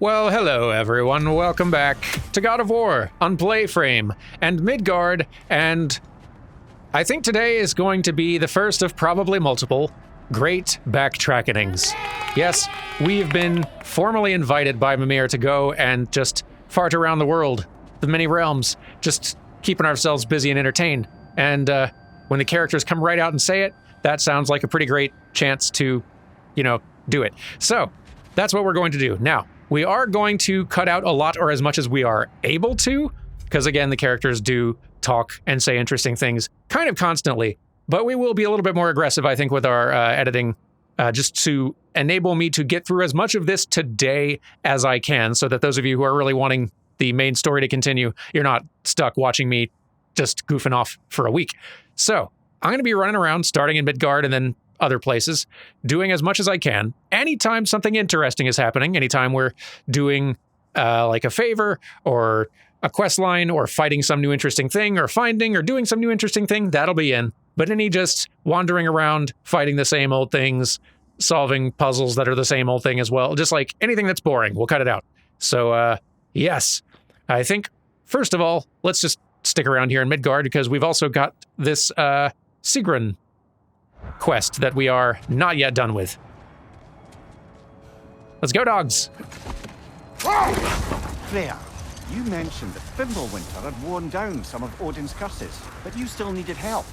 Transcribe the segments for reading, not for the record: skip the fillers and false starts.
Well, hello everyone, welcome back to God of War on PlayFrame and Midgard, and I think today is going to be the first of probably multiple great backtrackings. Yes, we've been formally invited by Mimir to go and just fart around the world, the many realms, just keeping ourselves busy and entertained. And when the characters come right out and say it, that sounds like a pretty great chance to, do it. So, that's what we're going to do. Now, we are going to cut out a lot or as much as we are able to, because again, the characters do talk and say interesting things kind of constantly, but we will be a little bit more aggressive, I think, with our editing, just to enable me to get through as much of this today as I can, so that those of you who are really wanting the main story to continue, you're not stuck watching me just goofing off for a week. So, I'm going to be running around, starting in Midgard and then other places, doing as much as I can. Anytime something interesting is happening, anytime we're doing like a favor or a quest line or fighting some new interesting thing or finding or doing some new interesting thing, that'll be in. But any just wandering around, fighting the same old things, solving puzzles that are the same old thing as well, just like anything that's boring, we'll cut it out. So, yes, I think, first of all, let's just stick around here in Midgard because we've also got this Sigrun quest that we are not yet done with. Let's go, dogs! Freya, you mentioned that Fimbulwinter had worn down some of Odin's curses, but you still needed help.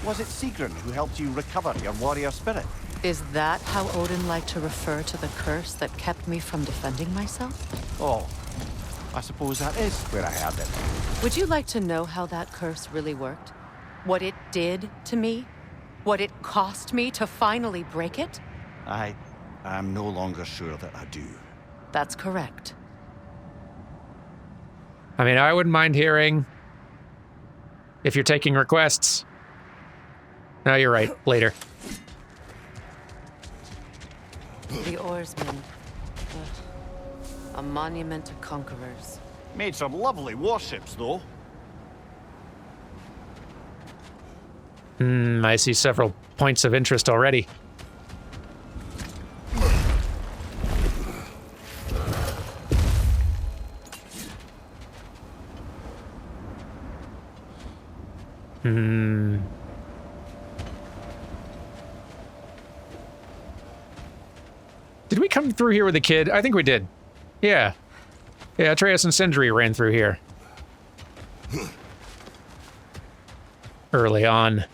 Was it Sigrun who helped you recover your warrior spirit? Is that how Odin liked to refer to the curse that kept me from defending myself? Oh, I suppose that is where I heard it. Would you like to know how that curse really worked? What it did to me? What it cost me to finally break it? I am no longer sure that I do. That's correct. I mean, I wouldn't mind hearing if you're taking requests. No, you're right. Later. The oarsmen. A monument to conquerors. Made some lovely warships, though. I see several points of interest already. Did we come through here with a kid? I think we did. Yeah. Yeah, Atreus and Sindri ran through here. Early on.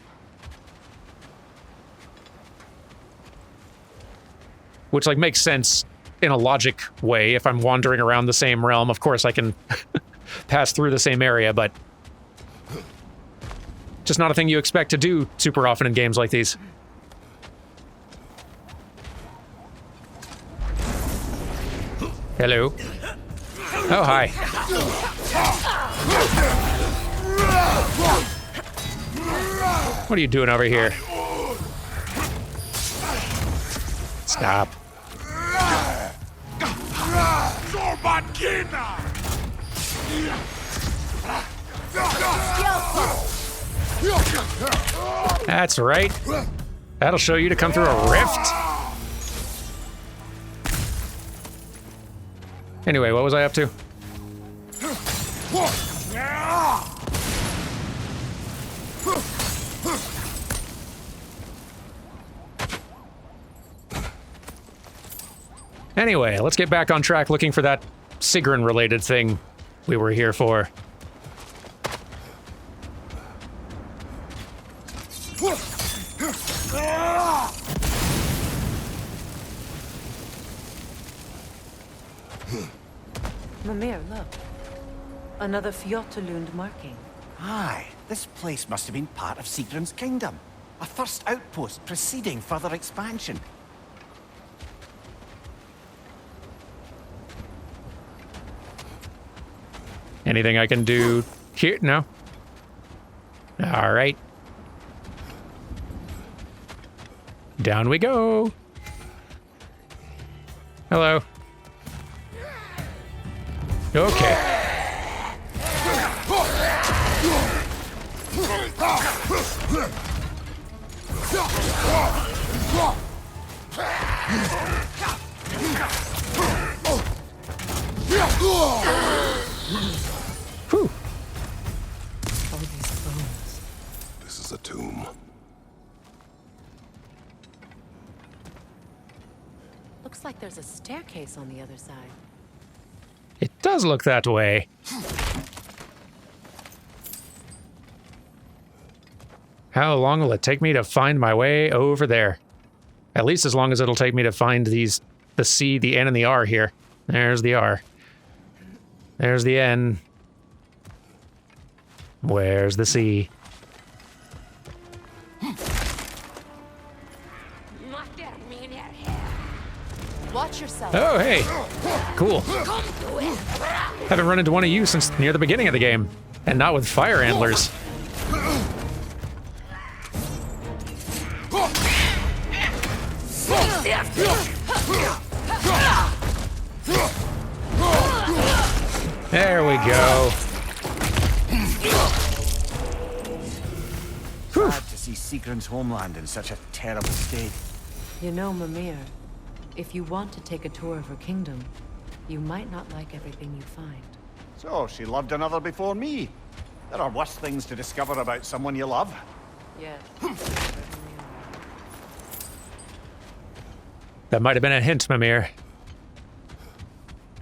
Which, like, makes sense in a logic way. If I'm wandering around the same realm, of course I can pass through the same area, but just not a thing you expect to do super often in games like these. Hello. Oh, hi. What are you doing over here? Stop. That's right. That'll show you to come through a rift. Anyway, what was I up to? Anyway, let's get back on track looking for that Sigrun-related thing we were here for. Mimir, look. Another Fjotalund marking. Aye, this place must have been part of Sigrun's kingdom. A first outpost preceding further expansion. Anything I can do here? No? All right. Down we go. Hello. Okay. Whew. All these bones. This is a tomb. Looks like there's a staircase on the other side. It does look that way. How long will it take me to find my way over there? At least as long as it'll take me to find these, the C, the N, and the R here. There's the R. There's the N. Where's the C? Watch yourself. Oh, hey. Cool. Haven't run into one of you since near the beginning of the game. And not with fire antlers. There we go. Sad to see Sigrun's homeland in such a terrible state. You know, Mimir, if you want to take a tour of her kingdom, you might not like everything you find. So, she loved another before me. There are worse things to discover about someone you love. Yes. That might have been a hint, Mimir.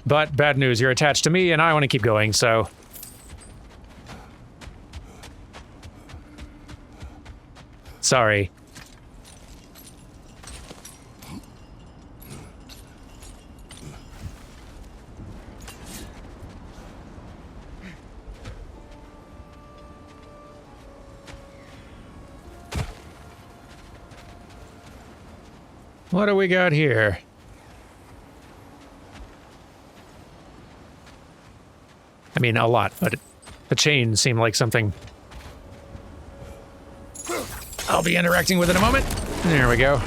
But bad news, you're attached to me and I want to keep going, so... Sorry. What do we got here? I mean, a lot, but the chains seem like something I'll be interacting with in a moment. There we go.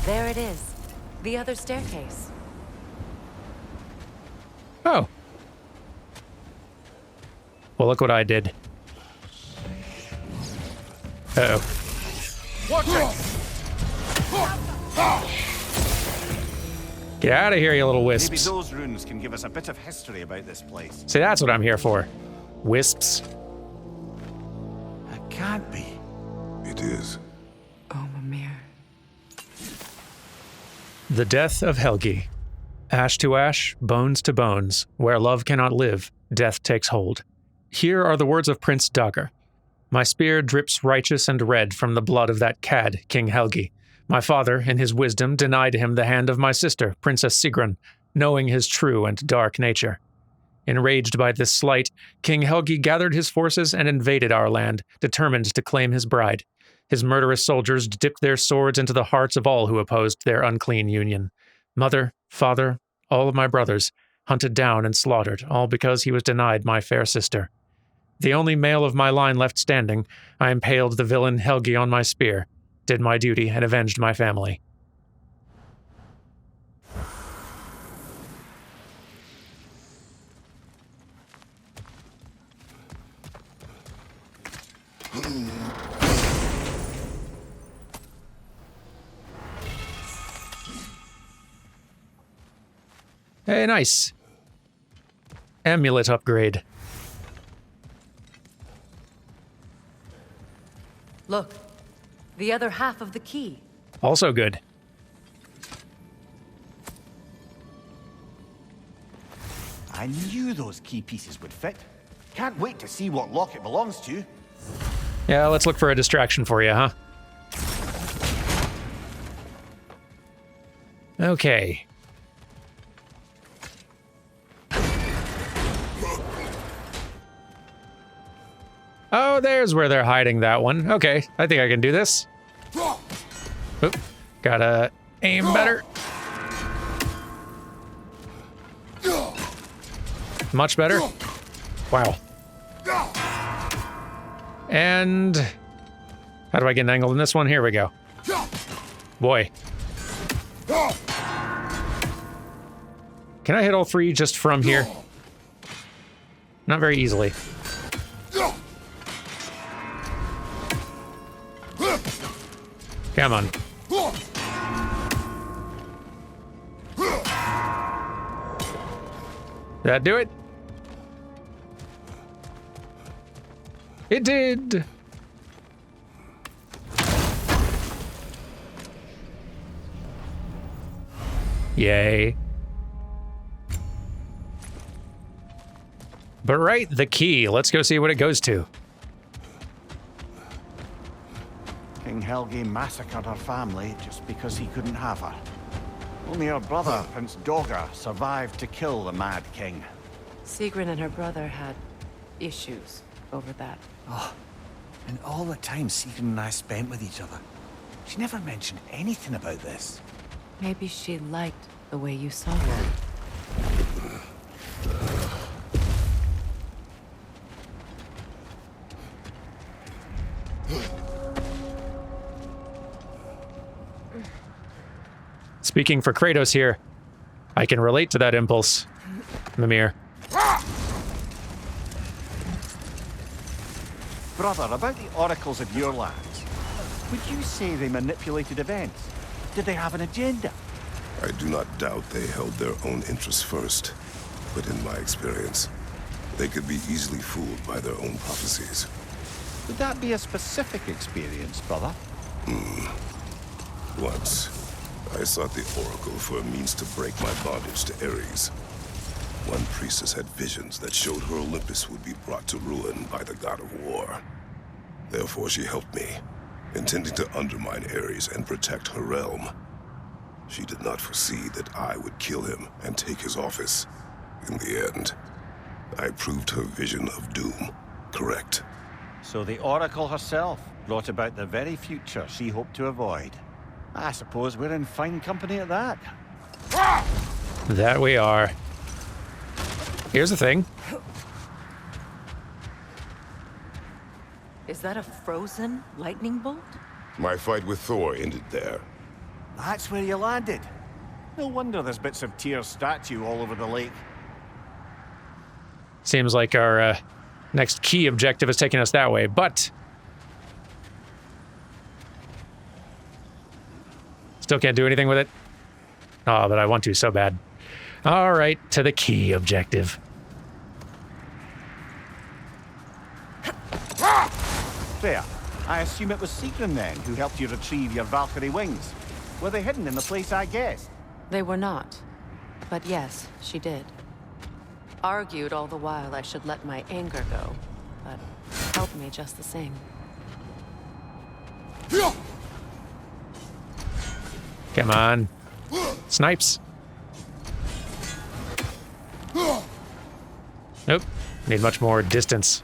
There it is. The other staircase. Oh. Well, look what I did. Uh-oh. Watch it! Get out of here, you little Maybe wisps. those runes can give us a bit of history about this place. See, that's what I'm here for. Wisps. It can't be. It is. Oh, Mimir. The death of Helgi. Ash to ash, bones to bones. Where love cannot live, death takes hold. Here are the words of Prince Dagr. My spear drips righteous and red from the blood of that cad, King Helgi. My father, in his wisdom, denied him the hand of my sister, Princess Sigrun, knowing his true and dark nature. Enraged by this slight, King Helgi gathered his forces and invaded our land, determined to claim his bride. His murderous soldiers dipped their swords into the hearts of all who opposed their unclean union. Mother, father, all of my brothers, hunted down and slaughtered, all because he was denied my fair sister. The only male of my line left standing, I impaled the villain Helgi on my spear, did my duty, and avenged my family. Hey, nice. Amulet upgrade. Look, the other half of the key. Also good. I knew those key pieces would fit. Can't wait to see what lock it belongs to. Yeah, let's look for a distraction for you, huh? Okay. Oh, there's where they're hiding that one. Okay, I think I can do this. Oop, gotta aim better. Much better. Wow. And how do I get an angle in this one? Here we go. Boy. Can I hit all three just from here? Not very easily. Come on. Did that do it? It did. Yay. But right, the key. Let's go see what it goes to. King Helgi massacred her family just because he couldn't have her. Only her brother, Prince Dogger, survived to kill the Mad King. Sigrun and her brother had issues over that. Oh, and all the time Sigrun and I spent with each other, she never mentioned anything about this. Maybe she liked the way you saw her. Speaking for Kratos here, I can relate to that impulse, Mimir. Brother, about the oracles of your lands, would you say they manipulated events? Did they have an agenda? I do not doubt they held their own interests first, but in my experience, they could be easily fooled by their own prophecies. Would that be a specific experience, brother? Once, I sought the Oracle for a means to break my bondage to Ares. One priestess had visions that showed her Olympus would be brought to ruin by the god of war. Therefore she helped me, intending to undermine Ares and protect her realm. She did not foresee that I would kill him and take his office. In the end, I proved her vision of doom correct. So the Oracle herself brought about the very future she hoped to avoid. I suppose we're in fine company at that. That we are. Here's the thing. Is that a frozen lightning bolt? My fight with Thor ended there. That's where you landed. No wonder there's bits of Tyr's statue all over the lake. Seems like our next key objective is taking us that way, but still can't do anything with it. Oh, but I want to so bad. All right, to the key objective. There. I assume it was Sigrun then who helped you retrieve your Valkyrie wings. Were they hidden in the place I guessed? They were not. But yes, she did. Argued all the while I should let my anger go, but helped me just the same. Come on. Snipes. Nope. Need much more distance.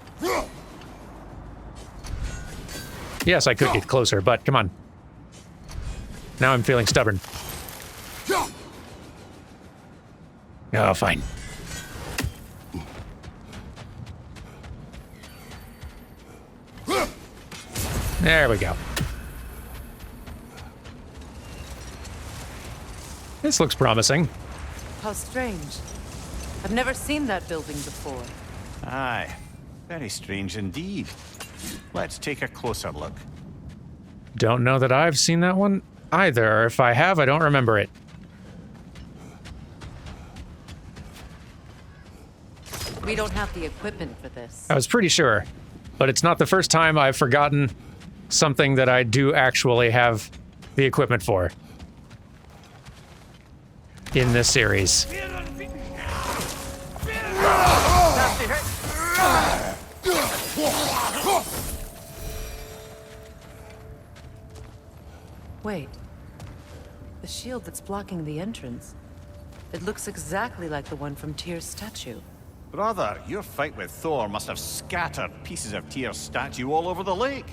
Yes, I could get closer, but come on. Now I'm feeling stubborn. Oh, fine. There we go. This looks promising. How strange. I've never seen that building before. Aye. Very strange indeed. Let's take a closer look. Don't know that I've seen that one either. If I have, I don't remember it. We don't have the equipment for this. I was pretty sure, but it's not the first time I've forgotten something that I do actually have the equipment for in this series. Wait. The shield that's blocking the entrance. It looks exactly like the one from Tyr's statue. Brother, your fight with Thor must have scattered pieces of Tyr's statue all over the lake.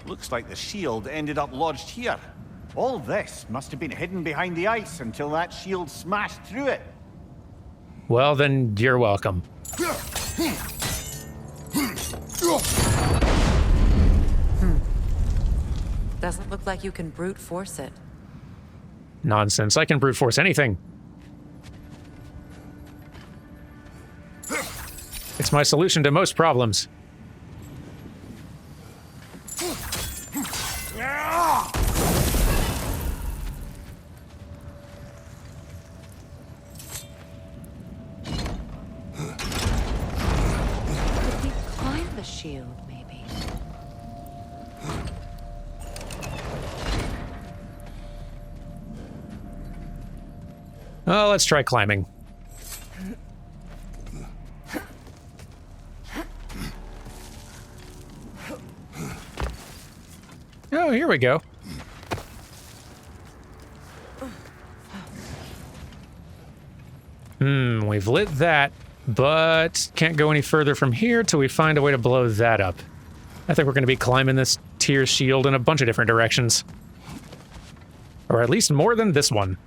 Looks like the shield ended up lodged here. All this must have been hidden behind the ice until that shield smashed through it. Well, then you're welcome. Doesn't look like you can brute force it. Nonsense. I can brute force anything. It's my solution to most problems. the shield, maybe. Oh, let's try climbing. Oh, here we go. We've lit that, but can't go any further from here till we find a way to blow that up. I think we're going to be climbing this tier shield in a bunch of different directions. Or at least more than this one.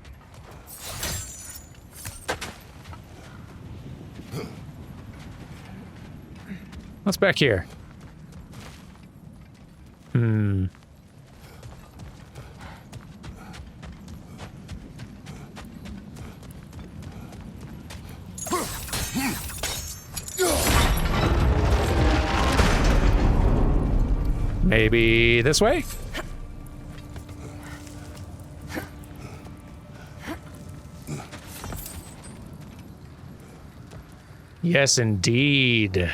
What's back here? Maybe this way? Yes, indeed.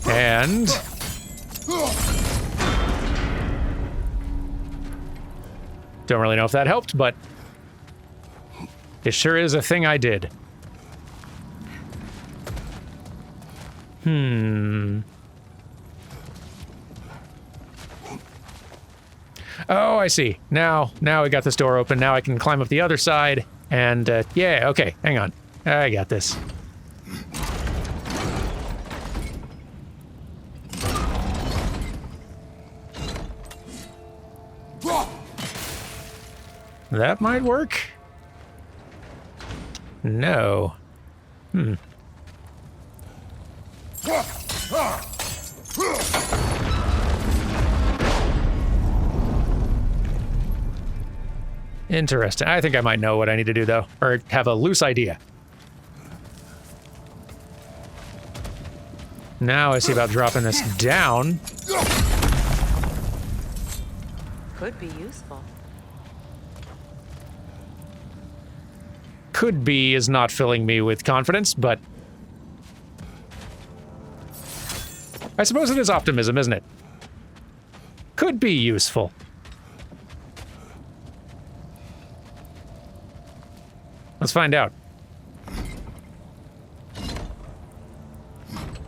And... don't really know if that helped, but it sure is a thing I did. Oh, I see. Now we got this door open. Now I can climb up the other side. And, yeah, okay, hang on. I got this. That might work. No. Interesting. I think I might know what I need to do, though, or have a loose idea. Now I see about dropping this down. Could be useful. Could be is not filling me with confidence, but I suppose it is optimism, isn't it? Could be useful. Let's find out.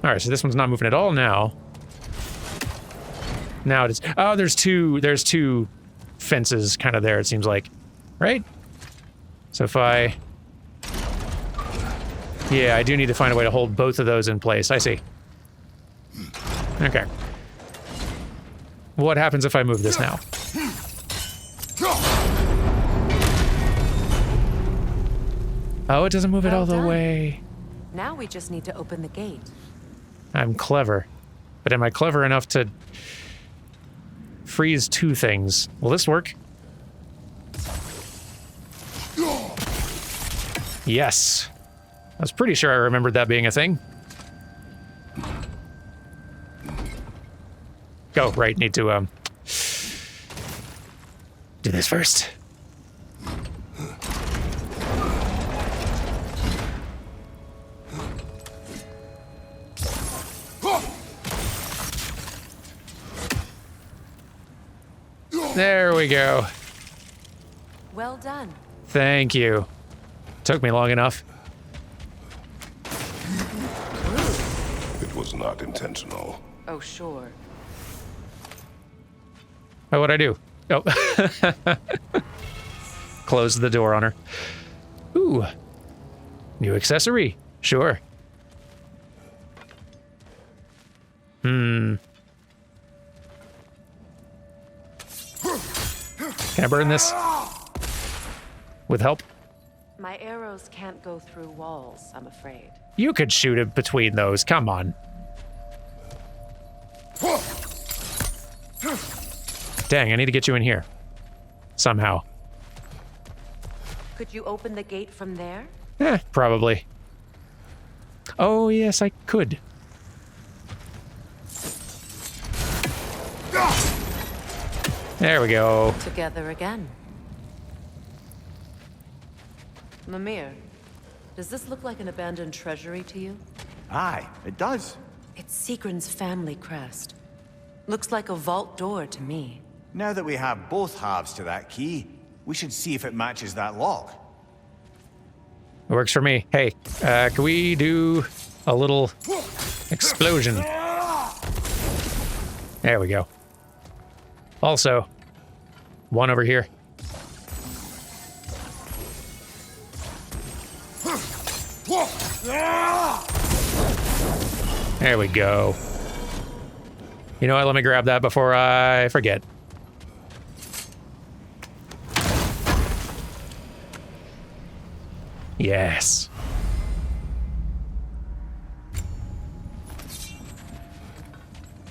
All right, so this one's not moving at all now. Now it is. Oh, there's two fences kind of there, it seems like. Right? So if I... yeah, I do need to find a way to hold both of those in place. I see. Okay. What happens if I move this now? Oh, it doesn't move it all the way. Now we just need to open the gate. I'm clever. But am I clever enough to freeze two things? Will this work? Yes. I was pretty sure I remembered that being a thing. Go, right, need to, do this first. There we go. Well done. Thank you. Took me long enough. It was not intentional. Oh, sure. Oh, what'd I do? Oh. Close the door on her. Ooh. New accessory. Sure. Can I burn this? With help? My arrows can't go through walls, I'm afraid. You could shoot it between those. Come on. Dang, I need to get you in here. Somehow. Could you open the gate from there? Probably. Oh, yes, I could. There we go. Together again. Mimir, Does this look like an abandoned treasury to you? Aye, it does. It's Sigrun's family crest. Looks like a vault door to me. Now that we have both halves to that key, we should see if it matches that lock. It works for me. Hey, can we do a little explosion? There we go. Also, one over here. There we go. You know what? Let me grab that before I forget. Yes.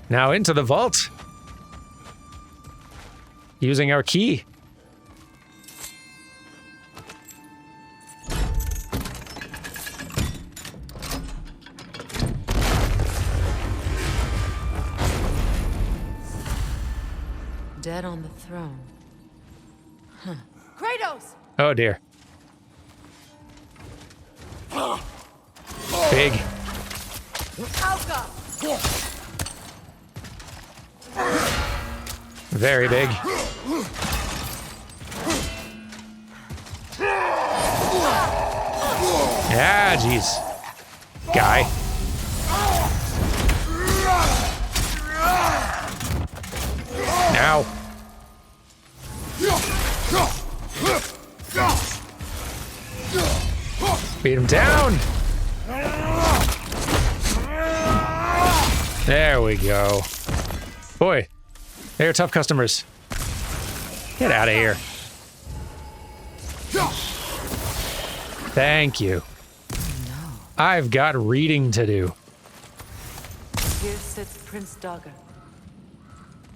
Now into the vault. Using our key. Dead on the throne. Huh. Kratos! Oh dear. Big. Alka! Very big. Yeah, jeez. Guy. Now. Beat him down. There we go. Boy, they're tough customers. Get out of here. Thank you. I've got reading to do. Here sits Prince Dagger.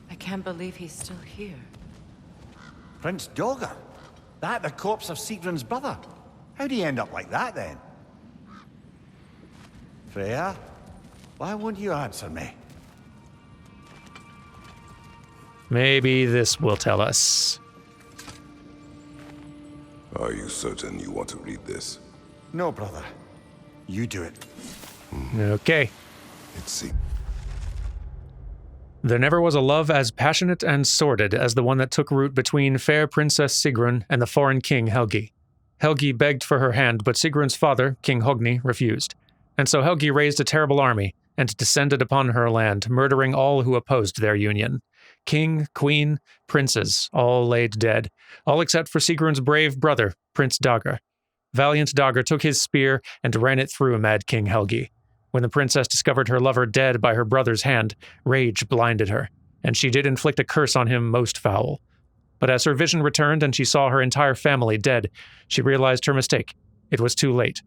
I can't believe he's still here. Prince Dagger? That the corpse of Sigrun's brother? How'd he end up like that, then? Freya, why won't you answer me? Maybe this will tell us. Are you certain you want to read this? No, brother. You do it. Okay. It's see. There never was a love as passionate and sordid as the one that took root between fair Princess Sigrun and the foreign king Helgi. Helgi begged for her hand, but Sigrun's father, King Hogni, refused. And so Helgi raised a terrible army and descended upon her land, murdering all who opposed their union. King, queen, princes, all laid dead, all except for Sigrun's brave brother, Prince Dagger. Valiant Dagger took his spear and ran it through Mad King Helgi. When the princess discovered her lover dead by her brother's hand, rage blinded her, and she did inflict a curse on him most foul. But as her vision returned and she saw her entire family dead, she realized her mistake. It was too late.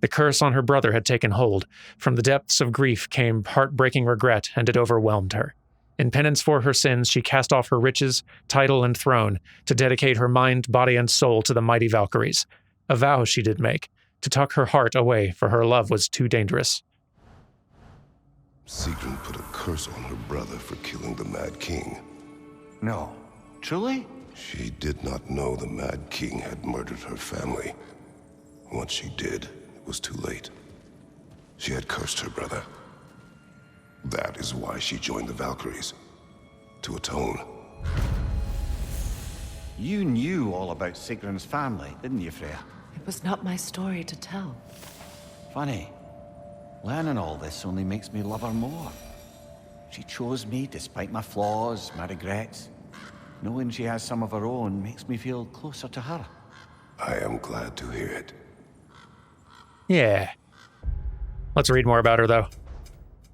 The curse on her brother had taken hold. From the depths of grief came heartbreaking regret, and it overwhelmed her. In penance for her sins, she cast off her riches, title, and throne to dedicate her mind, body, and soul to the mighty Valkyries. A vow she did make, to tuck her heart away, for her love was too dangerous. Sigrun put a curse on her brother for killing the Mad King. No. Truly? She did not know the Mad King had murdered her family. Once she did, it was too late. She had cursed her brother. That is why she joined the Valkyries. To atone. You knew all about Sigrun's family, didn't you, Freya? It was not my story to tell. Funny. Learning all this only makes me love her more. She chose me despite my flaws, my regrets. Knowing she has some of her own makes me feel closer to her. I am glad to hear it. Yeah. Let's read more about her, though.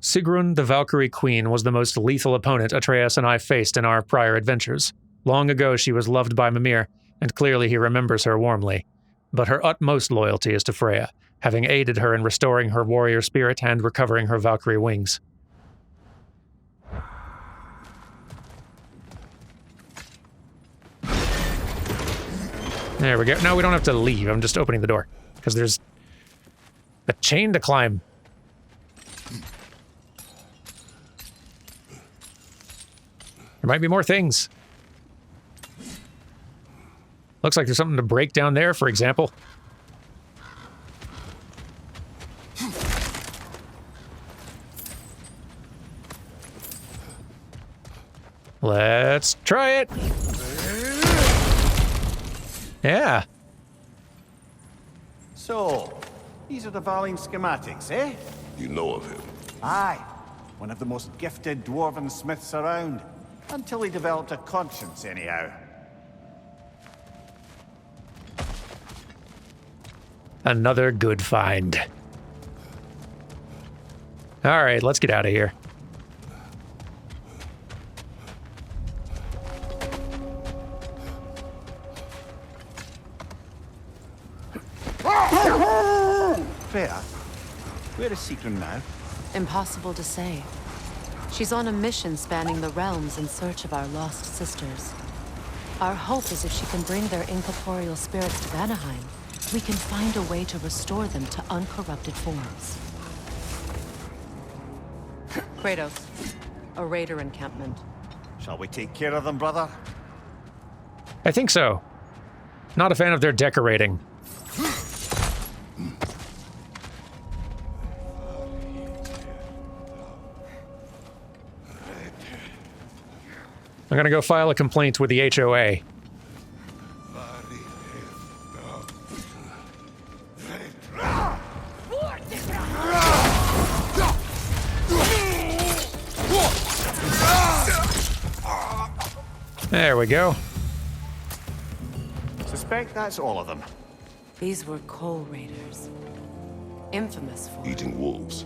Sigrun, the Valkyrie Queen, was the most lethal opponent Atreus and I faced in our prior adventures. Long ago, she was loved by Mimir, and clearly he remembers her warmly. But her utmost loyalty is to Freya, having aided her in restoring her warrior spirit and recovering her Valkyrie wings. There we go. Now we don't have to leave. I'm just opening the door, because there's a chain to climb. There might be more things. Looks like there's something to break down there, for example. Let's try it. Yeah. So, these are the Valine schematics, eh? You know of him. Aye. One of the most gifted dwarven smiths around. Until he developed a conscience, anyhow. Another good find. All right, let's get out of here. Freya, where is Seekrin now? Impossible to say. She's on a mission spanning the realms in search of our lost sisters. Our hope is if she can bring their incorporeal spirits to Vanaheim, we can find a way to restore them to uncorrupted forms. Kratos, a raider encampment. Shall we take care of them, brother? I think so. Not a fan of their decorating. I'm gonna go file a complaint with the HOA. There we go. Suspect that's all of them. These were coal raiders. Infamous for... Eating wolves.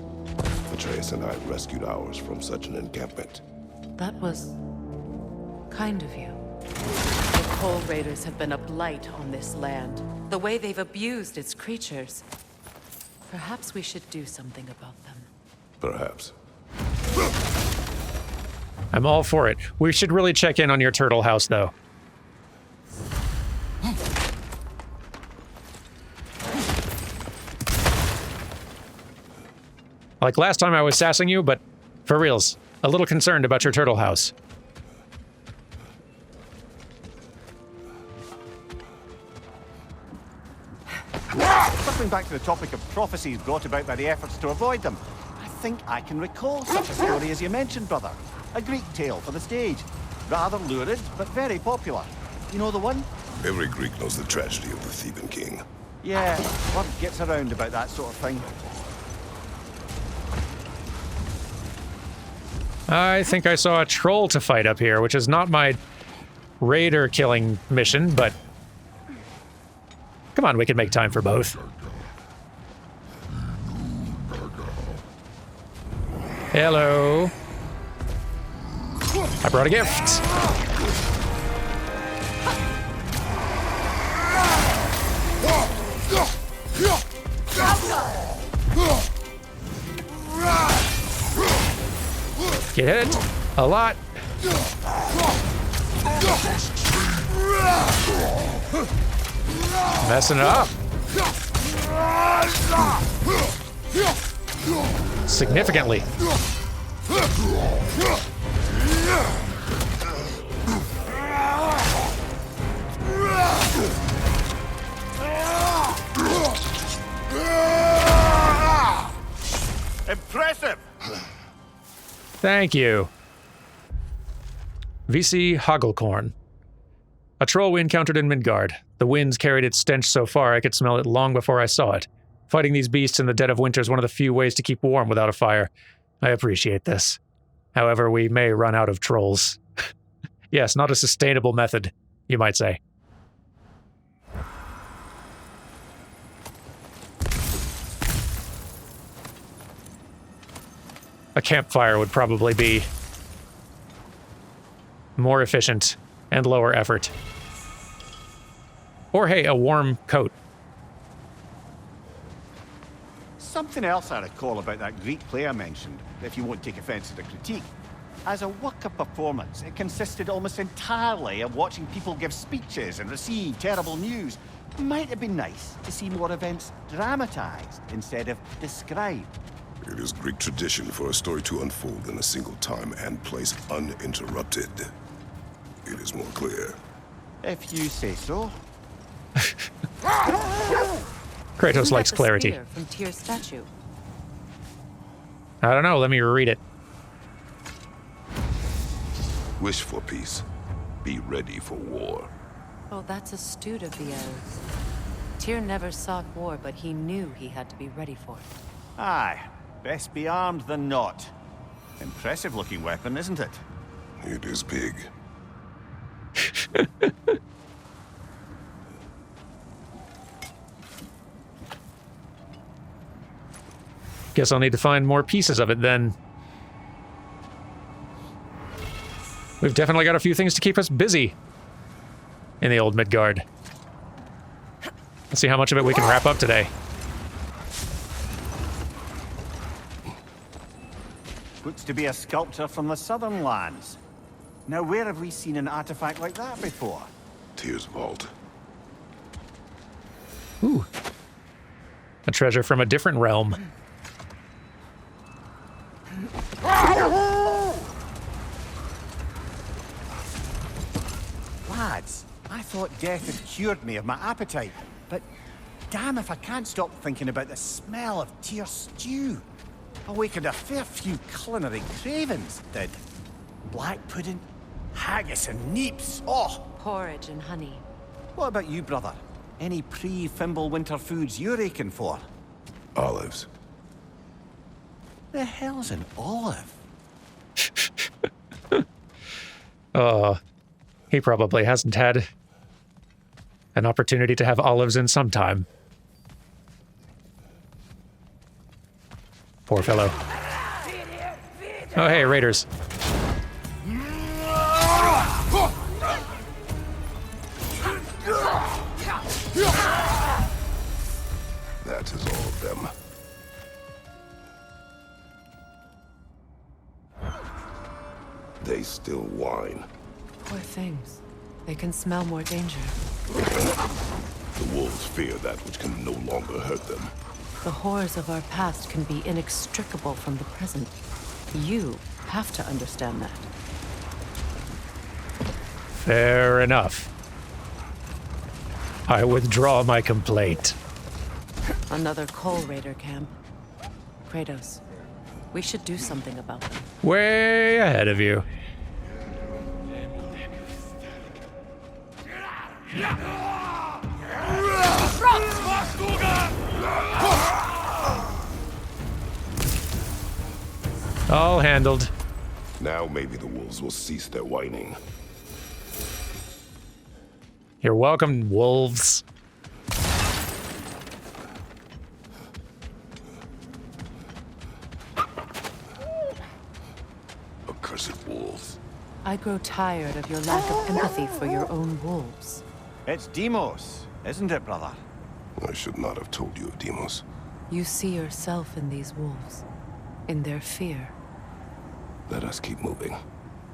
Atreus and I rescued ours from such an encampment. That was... kind of you. The coal raiders have been a blight on this land. The way they've abused its creatures. Perhaps we should do something about them. Perhaps. I'm all for it. We should really check in on your turtle house, though. Like last time I was sassing you, but for reals, a little concerned about your turtle house. Circling back to the topic of prophecies brought about by the efforts to avoid them, I think I can recall such a story as you mentioned, brother. A Greek tale for the stage. Rather lurid, but very popular. You know the one? Every Greek knows the tragedy of the Theban king. Yeah, word gets around about that sort of thing. I think I saw a troll to fight up here, which is not my raider killing mission, but... Come on, we can make time for both. Hello. I brought a gift. Get hit a lot. Messing it up. Significantly. Impressive! Thank you. VC Hagelkorn. A troll we encountered in Midgard. The winds carried its stench so far I could smell it long before I saw it. Fighting these beasts in the dead of winter is one of the few ways to keep warm without a fire. I appreciate this. However, we may run out of trolls. Yes, not a sustainable method, you might say. A campfire would probably be more efficient and lower effort. Or hey, a warm coat. Something else I recall about that Greek play I mentioned, if you won't take offense to the critique. As a work of performance, it consisted almost entirely of watching people give speeches and receive terrible news. Might have been nice to see more events dramatized instead of described. It is Greek tradition for a story to unfold in a single time and place uninterrupted. It is more clear. If you say so. Kratos likes the clarity. spear from Tyr's statue? I don't know, let me read it. Wish for peace. Be ready for war. Oh, that's astute of the elves. Tyr never sought war, but he knew he had to be ready for it. Aye, best be armed than not. Impressive looking weapon, isn't it? It is big. Guess I'll need to find more pieces of it then. We've definitely got a few things to keep us busy in the old Midgard. Let's see how much of it we can wrap up today. Looks to be a sculptor from the southern lands. Now, where have we seen an artifact like that before? Tyr's vault. Ooh. A treasure from a different realm. Lads, I thought death had cured me of my appetite, but damn if I can't stop thinking about the smell of Tyr stew. Awakened a fair few culinary cravings, did. Black pudding, haggis and neeps, oh! Porridge and honey. What about you, brother? Any pre-Fimble winter foods you're aching for? Olives. The hell's an olive? He probably hasn't had an opportunity to have olives in some time. Poor fellow. Oh, hey, raiders. That is all of them. They still whine. Poor things. They can smell more danger. The wolves fear that which can no longer hurt them. The horrors of our past can be inextricable from the present. You have to understand that. Fair enough. I withdraw my complaint. Another Coal Raider camp. Kratos, we should do something about them. Way ahead of you. All handled. Now maybe the wolves will cease their whining. You're welcome, wolves. Accursed wolves. I grow tired of your lack of empathy for your own wolves. It's Demos, isn't it, brother? I should not have told you of Demos. You see yourself in these wolves, in their fear. Let us keep moving.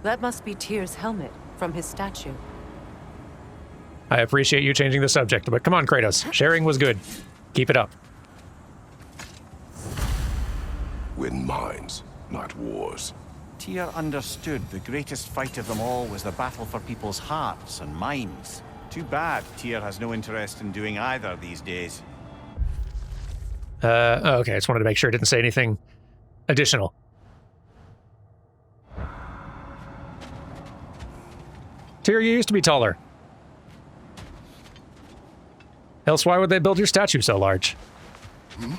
That must be Tyr's helmet from his statue. I appreciate you changing the subject, but come on, Kratos. Sharing was good. Keep it up. Win minds, not wars. Tyr understood the greatest fight of them all was the battle for people's hearts and minds. Too bad Tyr has no interest in doing either these days. Okay, I just wanted to make sure I didn't say anything additional. Tyr, you used to be taller. Else why would they build your statue so large? Hmm?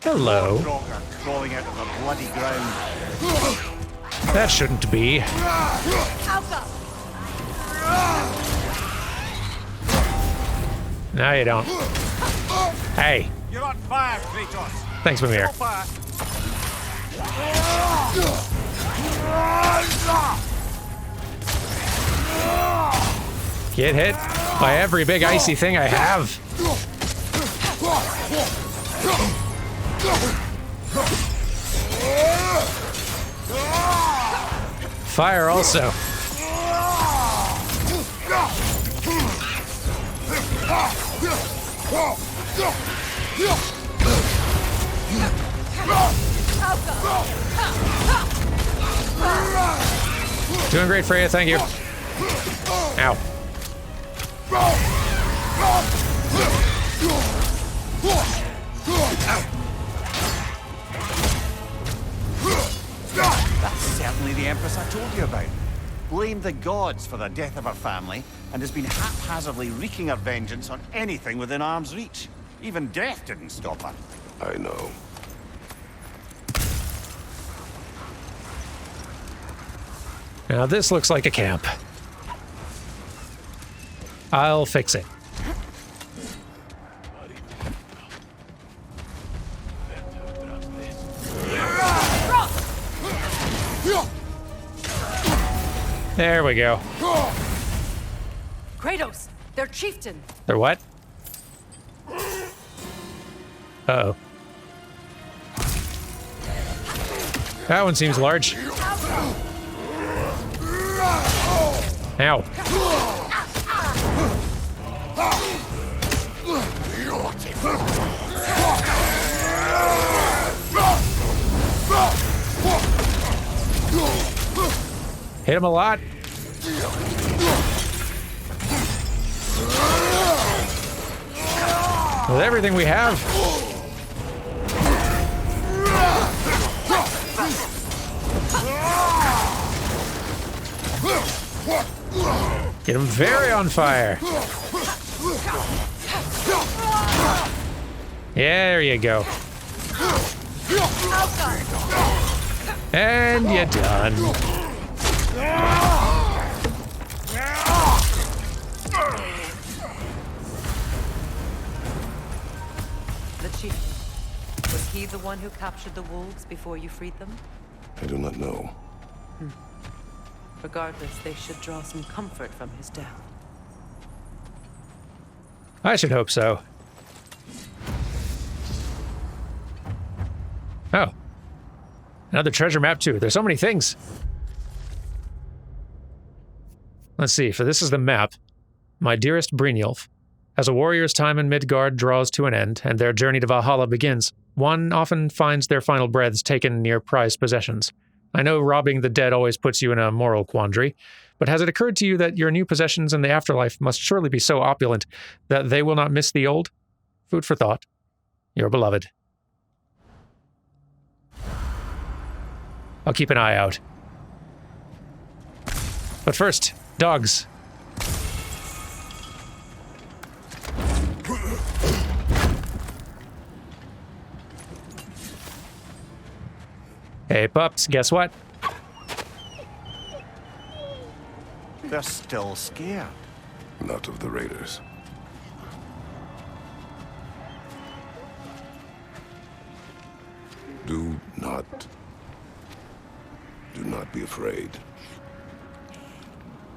Hello. Rock are crawling out of the bloody ground. That shouldn't be. No, you don't. Hey. You're on fire, Kratos. Thanks, Mimir. So fast. Get hit by every big icy thing I have. Fire also. Doing great, Freya, thank you. Ow. That's certainly the Empress I told you about. Blamed the gods for the death of her family, and has been haphazardly wreaking her vengeance on anything within arm's reach. Even death didn't stop her. I know. Now this looks like a camp. I'll fix it. There we go. Kratos, their chieftain. They're what? Uh-oh. That one seems large. Ow. Hit him a lot. With everything we have. Get him very on fire. There you go. And you're done. The chief. Was he the one who captured the wolves before you freed them? I do not know. Regardless, they should draw some comfort from his death. I should hope so. Oh. Another treasure map too. There's so many things. Let's see, for this is the map. My dearest Brynjolf. As a warrior's time in Midgard draws to an end, and their journey to Valhalla begins, one often finds their final breaths taken near prized possessions. I know robbing the dead always puts you in a moral quandary, but has it occurred to you that your new possessions in the afterlife must surely be so opulent that they will not miss the old? Food for thought. Your beloved. I'll keep an eye out. But first, dogs. Hey, pups, guess what? They're still scared. Not of the raiders. Do not be afraid.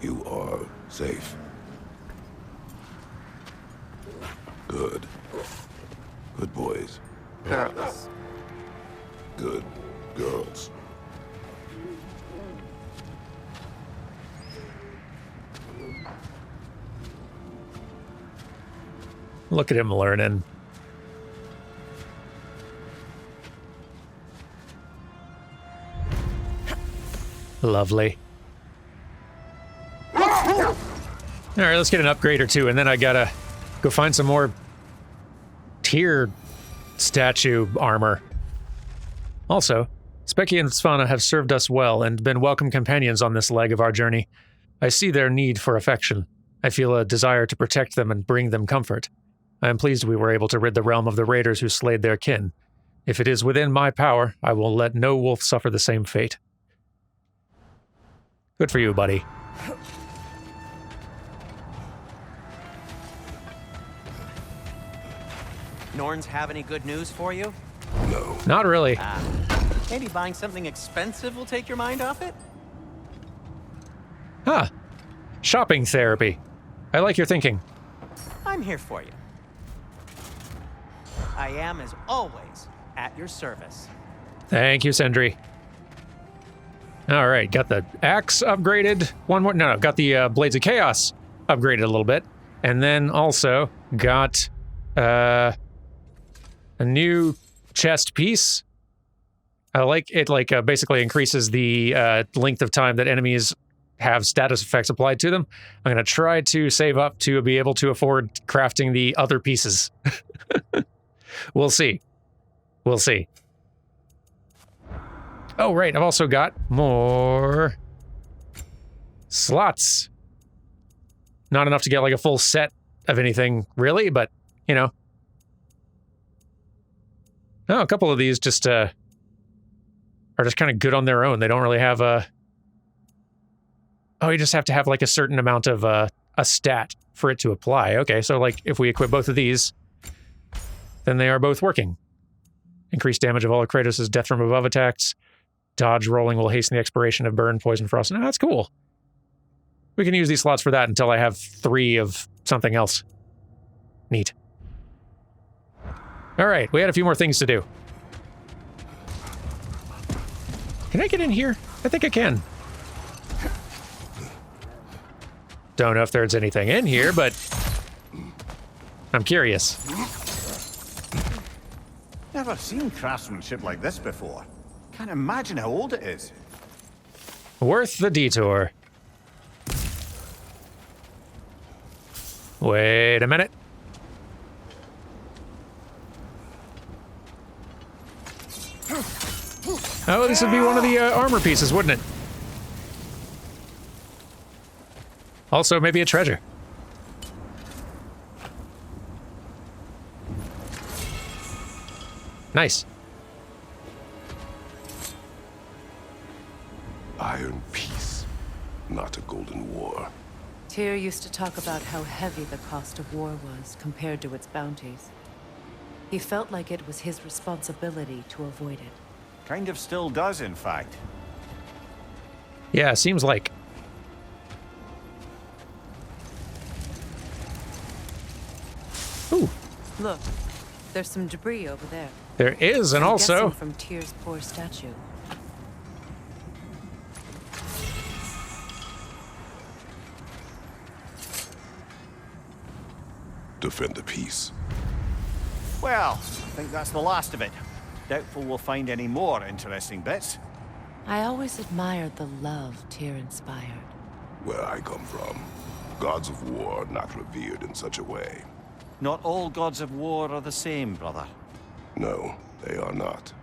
You are safe. Good. Good boys. Girls. Good girls. Look at him learning. Lovely. All right, let's get an upgrade or two, and then I gotta go find some more tier statue armor. Also, Specky and Svana have served us well and been welcome companions on this leg of our journey. I see their need for affection. I feel a desire to protect them and bring them comfort. I am pleased we were able to rid the realm of the raiders who slayed their kin. If it is within my power, I will let no wolf suffer the same fate. Good for you, buddy. Norns have any good news for you? No. Not really. Maybe buying something expensive will take your mind off it? Huh. Shopping therapy. I like your thinking. I'm here for you. I am, as always, at your service. Thank you, Sindri. All right, got the axe upgraded. One more. No, got the Blades of Chaos upgraded a little bit. And then also got a new chest piece. I like it, basically increases the length of time that enemies have status effects applied to them. I'm going to try to save up to be able to afford crafting the other pieces. We'll see. We'll see. Oh, right, I've also got more slots. Not enough to get like a full set of anything, really, but, you know. Oh, a couple of these just are just kind of good on their own. They don't really have a... Oh, you just have to have like a certain amount of a stat for it to apply. Okay, so like if we equip both of these, then they are both working. Increased damage of all of Kratos' death from above attacks. Dodge rolling will hasten the expiration of burn, poison, frost. No, that's cool. We can use these slots for that until I have 3 of something else. Neat. All right, we had a few more things to do. Can I get in here? I think I can. Don't know if there's anything in here, but I'm curious. Never seen craftsmanship like this before. Can't imagine how old it is. Worth the detour. Wait a minute. Oh, this would be one of the armor pieces, wouldn't it? Also, maybe a treasure. Nice. Iron peace, not a golden war. Tyr used to talk about how heavy the cost of war was compared to its bounties. He felt like it was his responsibility to avoid it. Kind of still does, in fact. Yeah, seems like. Ooh. Look, there's some debris over there. There is, and I'm also... guessing from Tyr's poor statue. Defend the peace. Well, I think that's the last of it. Doubtful we'll find any more interesting bits. I always admired the love Tyr inspired. Where I come from, gods of war are not revered in such a way. Not all gods of war are the same, brother. No, they are not.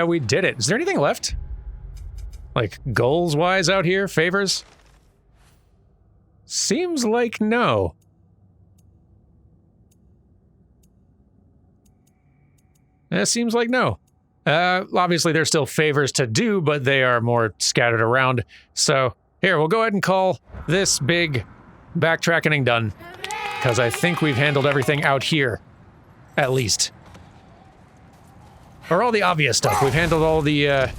We did it. Is there anything left? Like, goals-wise out here? Favors? Seems like no. Seems like no. Obviously, there's still favors to do, but they are more scattered around. So, here, we'll go ahead and call this big backtrackening done. Because I think we've handled everything out here. At least. Or all the obvious stuff. We've handled all the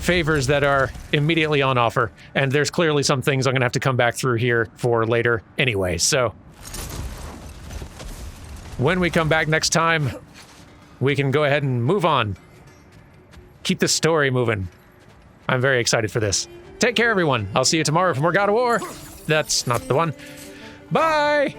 favors that are immediately on offer. And there's clearly some things I'm going to have to come back through here for later anyway. So, when we come back next time, we can go ahead and move on. Keep the story moving. I'm very excited for this. Take care, everyone. I'll see you tomorrow for more God of War. That's not the one. Bye!